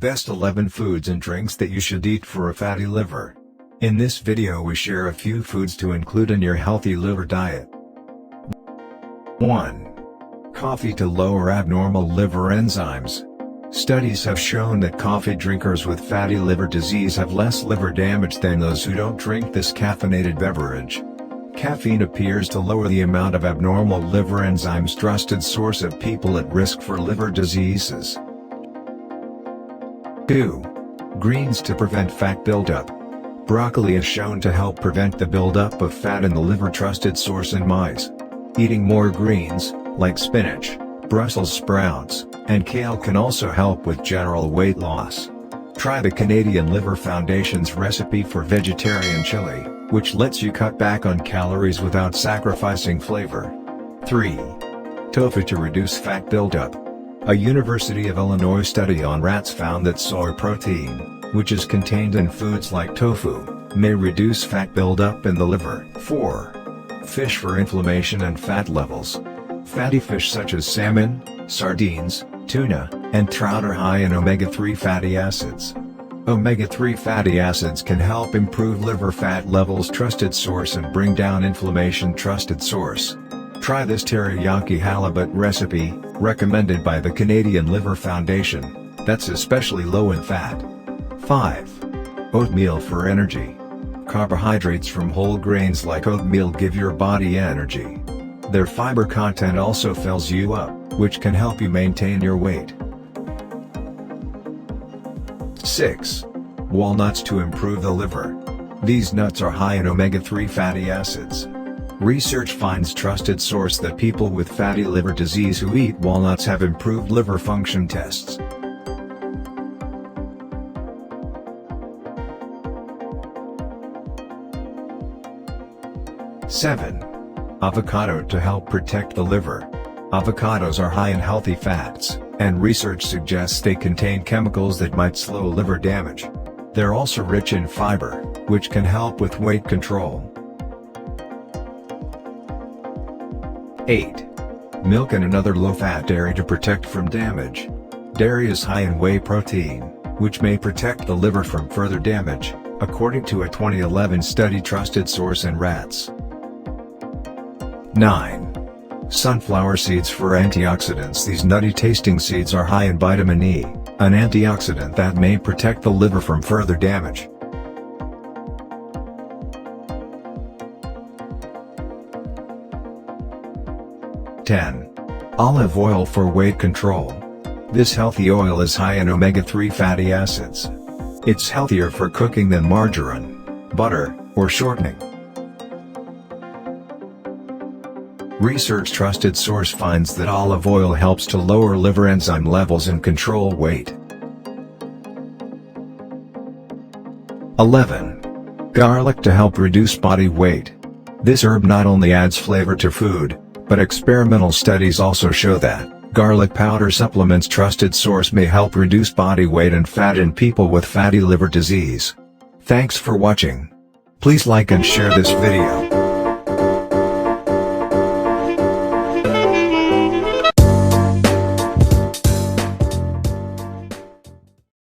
Best 11 foods and drinks that you should eat for a fatty liver. In this video we share a few foods to include in your healthy liver diet. 1. Coffee to lower abnormal liver enzymes. Studies have shown that coffee drinkers with fatty liver disease have less liver damage than those who don't drink this caffeinated beverage. Caffeine appears to lower the amount of abnormal liver enzymes, trusted source of people at risk for liver diseases. 2. Greens to prevent fat buildup. Broccoli is shown to help prevent the buildup of fat in the liver, trusted source in mice. Eating more greens, like spinach, Brussels sprouts, and kale can also help with general weight loss. Try the Canadian Liver Foundation's recipe for vegetarian chili, which lets you cut back on calories without sacrificing flavor. 3. Tofu to reduce fat buildup. A University of Illinois study on rats found that soy protein, which is contained in foods like tofu, may reduce fat buildup in the liver. 4. Fish for inflammation and fat levels. Fatty fish such as salmon, sardines, tuna, and trout are high in omega-3 fatty acids. Omega-3 fatty acids can help improve liver fat levels, trusted source, and bring down inflammation, trusted source. Try this teriyaki halibut recipe, recommended by the Canadian Liver Foundation, that's especially low in fat. 5. Oatmeal for energy. Carbohydrates from whole grains like oatmeal give your body energy. Their fiber content also fills you up, which can help you maintain your weight. 6. Walnuts to improve the liver. These nuts are high in omega-3 fatty acids. Research finds, trusted source, that people with fatty liver disease who eat walnuts have improved liver function tests. Seven. Avocado to help protect the liver. Avocados are high in healthy fats, and research suggests they contain chemicals that might slow liver damage. They're also rich in fiber, which can help with weight control. 8. Milk and another low-fat dairy to protect from damage. Dairy is high in whey protein, which may protect the liver from further damage, according to a 2011 study, trusted source in rats. 9. Sunflower seeds for antioxidants. These nutty-tasting seeds are high in vitamin E, an antioxidant that may protect the liver from further damage. 10. Olive oil for weight control. This healthy oil is high in omega-3 fatty acids. It's healthier for cooking than margarine, butter, or shortening. Research trusted source finds that olive oil helps to lower liver enzyme levels and control weight. 11. Garlic to help reduce body weight. This herb not only adds flavor to food, but experimental studies also show that garlic powder supplements, trusted source, may help reduce body weight and fat in people with fatty liver disease. Thanks for watching. Please like and share this video.